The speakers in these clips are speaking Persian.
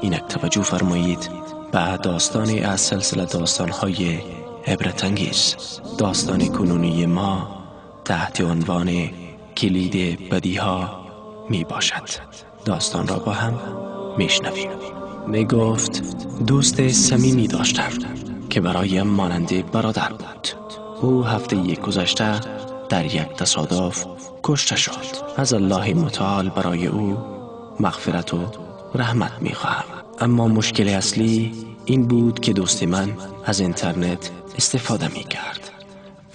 اینک توجه فرمایید به داستانی از سلسله داستان‌های عبرت انگیز. داستان کنونی ما تحت عنوان کلید بدیها می باشد. داستان را با هم میشنویم. می گفت دوست صمیمی داشتم که برایم مانند برادر بود. او هفته گذشته در یک تصادف کشته شد. از الله متعال برای او مغفرت و رحمت می خواهم. اما مشکل اصلی این بود که دوست من از اینترنت استفاده می کرد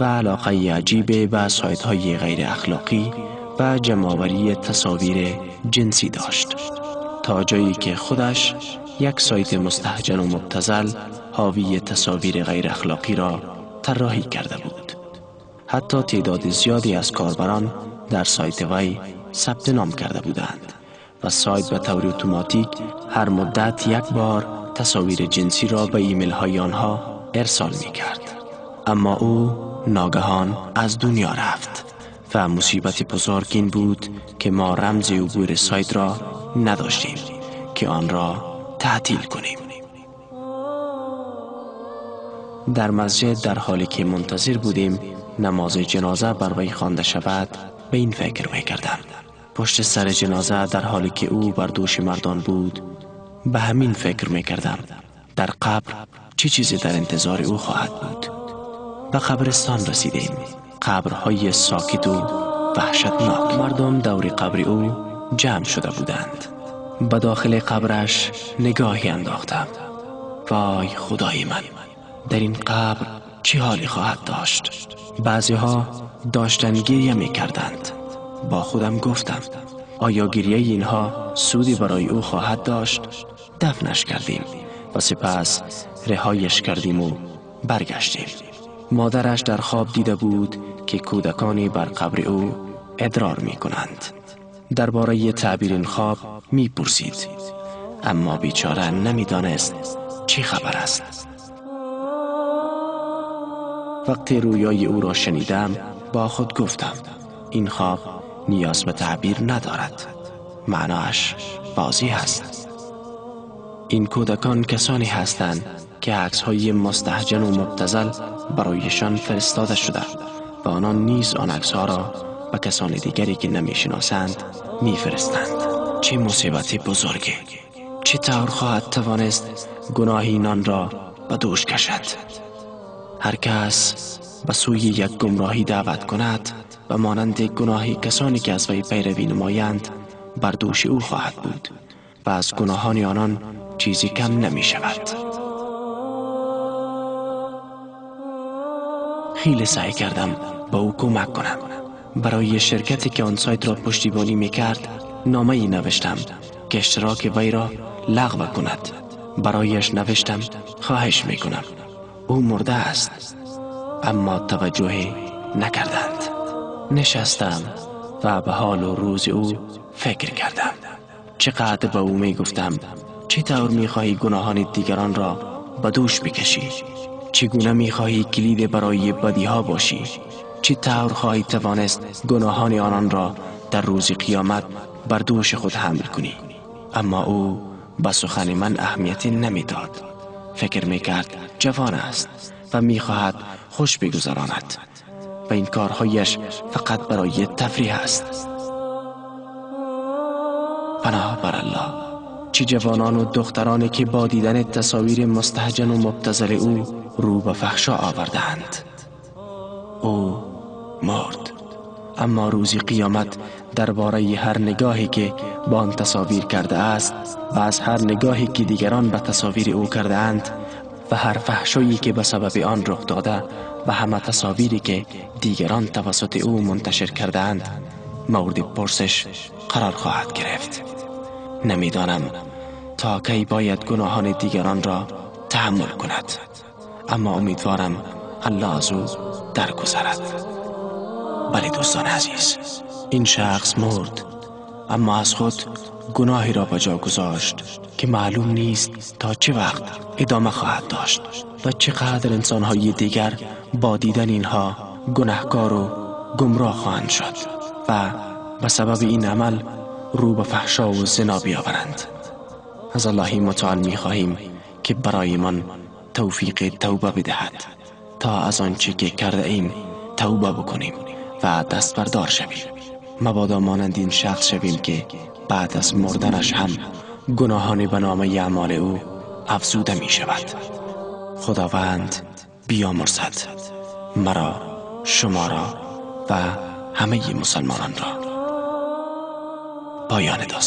و علاقه عجیب به سایت های غیر اخلاقی و جمع‌آوری تصاویر جنسی داشت، تا جایی که خودش یک سایت مستهجن و مبتذل حاوی تصاویر غیر اخلاقی را طراحی کرده بود. حتی تعداد زیادی از کاربران در سایت وی ثبت نام کرده بودند و سایت به طور اتوماتیک هر مدت یک بار تصاویر جنسی را به ایمیل های آنها ارسال می کرد. اما او ناگهان از دنیا رفت و مصیبت بزرگ این بود که ما رمز عبور سایت را نداشتیم که آن را تعطیل کنیم. در مسجد در حالی که منتظر بودیم نماز جنازه بر وی خوانده شود به این فکر می کردم. پشت سر جنازه در حالی که او بر دوش مردان بود به همین فکر می کردم در قبر چه چیزی در انتظار او خواهد بود. به قبرستان رسیدیم. قبرهای ساکت و وحشتناک. مردم دور قبر او جمع شده بودند. به داخل قبرش نگاهی انداختم. وای خدای من، در این قبر چه حالی خواهد داشت؟ بعضی ها داشتن گریه می کردند. با خودم گفتم آیا گریه اینها سودی برای او خواهد داشت؟ دفنش کردیم و سپس رهایش کردیم و برگشتیم. مادرش در خواب دیده بود که کودکانی بر قبر او ادرار می کنند. درباره تعبیر این خواب می پرسید، اما بیچاره نمی دانست چه خبر است. وقتی رویای او را شنیدم با خود گفتم این خواب نیاز به تعبیر ندارد، معناش واضح است. این کودکان کسانی هستند که عکس‌های مستهجن و مبتذل برایشان فرستاده شده و آنان نیز آن عکس‌ها را به کسان دیگری که نمی‌شناسند می‌فرستند. چه مصیبت بزرگی! چطور خواهد توانست گناه اینان را به دوش کشد؟ هر کس به سوی یک گمراهی دعوت کند و مانند گناه کسانی که از وی پیروی نمایند بر دوش او خواهد بود و از گناهان آنان چیزی کم نمی شود. خیلی سعی کردم به او کمک کنم. برای شرکتی که آن سایت را پشتیبانی می کرد نامه ای نوشتم که اشتراک وی را لغو کند. برایش نوشتم خواهش می کنم، او مرده است. اما توجه نکردند. نشستم و به حال و روز او فکر کردم. چقدر به او می گفتم چطور می خواهی گناهان دیگران را به دوش بکشی؟ چگونه می خواهی کلید برای بدیها باشی؟ چطور خواهی توانست گناهان آنان را در روز قیامت بر دوش خود حمل کنی؟ اما او به سخن من اهمیتی نمی داد. فکر می کرد جوان است و می خواهد خوش بگذراند و این کارهایش فقط برای تفریح است. پناه بر الله، چه جوانان و دخترانی که با دیدن تصاویر مستهجن و مبتذل او رو به فحشا آوردند. او مرد، اما روز قیامت درباره هر نگاهی که با آن تصاویر کرده است و از هر نگاهی که دیگران به تصاویر او کرده اند و هر فحشایی که به سبب آن رخ داده و همه تصاویری که دیگران توسط او منتشر کرده اند مورد پرسش قرار خواهد گرفت. نمیدانم تا کی باید گناهان دیگران را تحمل کند، اما امیدوارم الله از او درگذرد. بله دوستان عزیز، این شخص مرد اما از خود گناهی را به جا گذاشت که معلوم نیست تا چه وقت ادامه خواهد داشت و چقدر انسانهای دیگر با دیدن اینها گناهکار و گمراه خواهند شد و به سبب این عمل رو به فحشا و زنا بیاورند. از الله متعال می خواهیم که برایمان توفیق توبه بدهد تا از آنچه که کرده ایم توبه بکنیم و دست بردار شویم، مبادا مانند این شخص شویم که بعد از مردنش هم گناهان به نامه اعمال او افزوده می شود. خداوند بیامرزد مرا، شما را و همه مسلمانان را. پایان داستان.